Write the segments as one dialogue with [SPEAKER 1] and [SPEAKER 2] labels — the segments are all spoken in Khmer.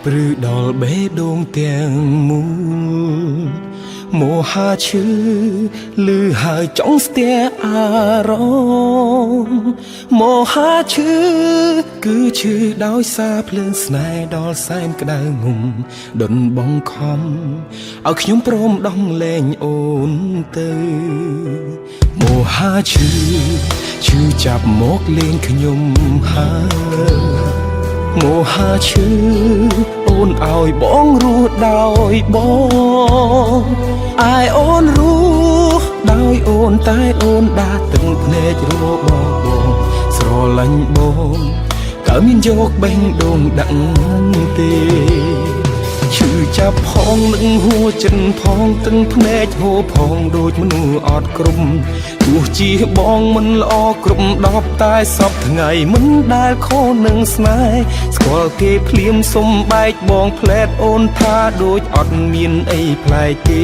[SPEAKER 1] ព្រឺដល់បេះដូងទាំងមូលមហាឈឺលឺហើយចង់ស្ទះអារម្មណ៍មហាឈឺគឺឈឺដោយសារភ្លើងស្នេហ៍ដល់សែនក្តៅងុំដុនបងខំឲ្យខ្ញុំព្រមដោះលែងអូនទៅមហាឈឺឈឺចាប់មកលេងខ្ញុំហើយមហាឈឺអូនឲ្យបងរស់ដោយបងអាយអូនរស់ដោយអូនតែអូនដាស់ទឹកភ្នែករបស់បងស្រឡាញ់បងតើមានយកបេះដូងដាក់ទេឈឺចាប់ផងនឹងហួចិនផងទឹកភ្នែកហូរផងដូចមនុស្សអត់គ្រប់ទោះជាបងមិនល្អគ្រប់10តែសពថ្ងៃមិនដែលខុសនឹងស្នេហ៍ស្គាល់គេភ្លាមសុំបែកបងផ្លែតអូនថាដូចអត់មានអីប្លែកទេ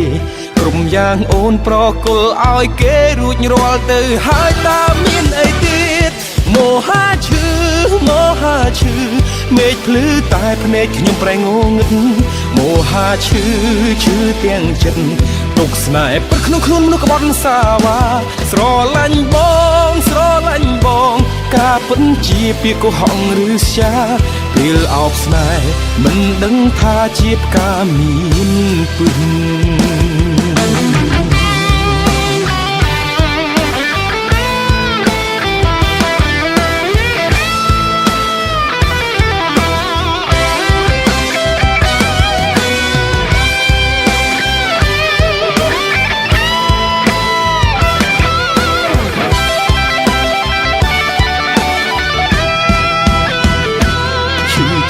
[SPEAKER 1] ក្រុមយ៉ាងអូនប្រគល់ឲ្យគេរួចរាល់ទៅហើយតើមានអីទៀតមហាឈឺមហាឈឺមេឃភ្លឺតែភ្នែកខ្ញុំប្រែងងឹតមហាឈឺឈឺទាំងចិត្តទុកស្នេហ៍ពិតក្នុងខ្លួនមនុស្សក្បត់សាវាស្រឡាញ់បងស្រឡាញ់បងការពិតជាពាក្យកុហកឬស្យាពេលអោបស្នេហ៍មិនដឹងថាជាផ្កាមានពឹស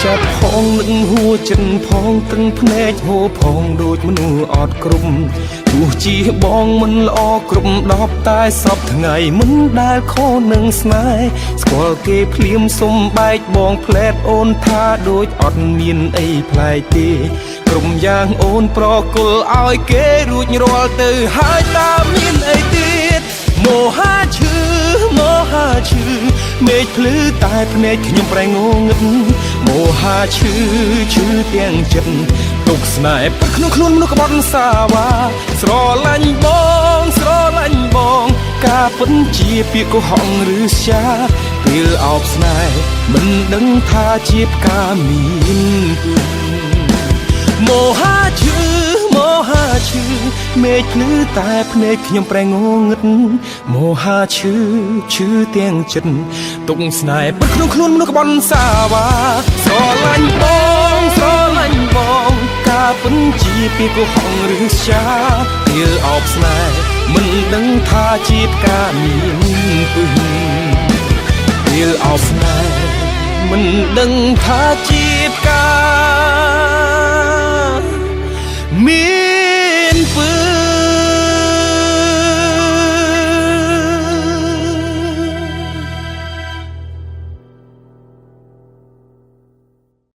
[SPEAKER 1] ចាប់ផងនឹងហួចិនផងទឹកភ្នែកហូរផងដូចមនុស្សអត់គ្រប់ទោះជាបងមិនល្អគ្រប់10តែសពថ្ងៃមិនដែលខុសនឹងស្នេហ៍ស្គាល់គេភ្លាមសុំបែកបងផ្លែតអូនថាដូចអត់មានអីប្លែកទេក្រុមយ៉ាងអូនប្រគល់ឲ្យគេរួចរាល់ទៅហើយតើមានអីទៀតមហាឈឺមហាឈឺមេឃភ្លឺតែភ្នែកខ្ញុំប្រែងងឹតមហាឈឺឈឺទាំងចិត្តទុកស្នេហ៍ពិតក្នុងខ្លួនមនុស្សក្បត់សាវាស្រឡាញ់បងស្រឡាញ់បងការពិតជាពាក្យកុហកឬស្យាពេលអោបស្នេហ៍មិនដឹងថាជាផ្កាមានពឹសមហាឈឺមហាឈឺមេឃភ្លឺតែភ្នែកខ្ញុំប្រែងងឹតមហាឈឺឈឺទាំងចិត្តទុកស្នេហ៍ពិតក្នុងខ្លួនមនុស្សក្បត់សាវាស្រឡាញ់បងស្រឡាញ់បងការពិតជាពាក្យកុហកឬស្យាពេលអោបស្នេហ៍មិនដឹងថាជាផ្កាមានពឹសពេលអោបស្នេហ៍មិនដឹងថាជាផ្កាមាន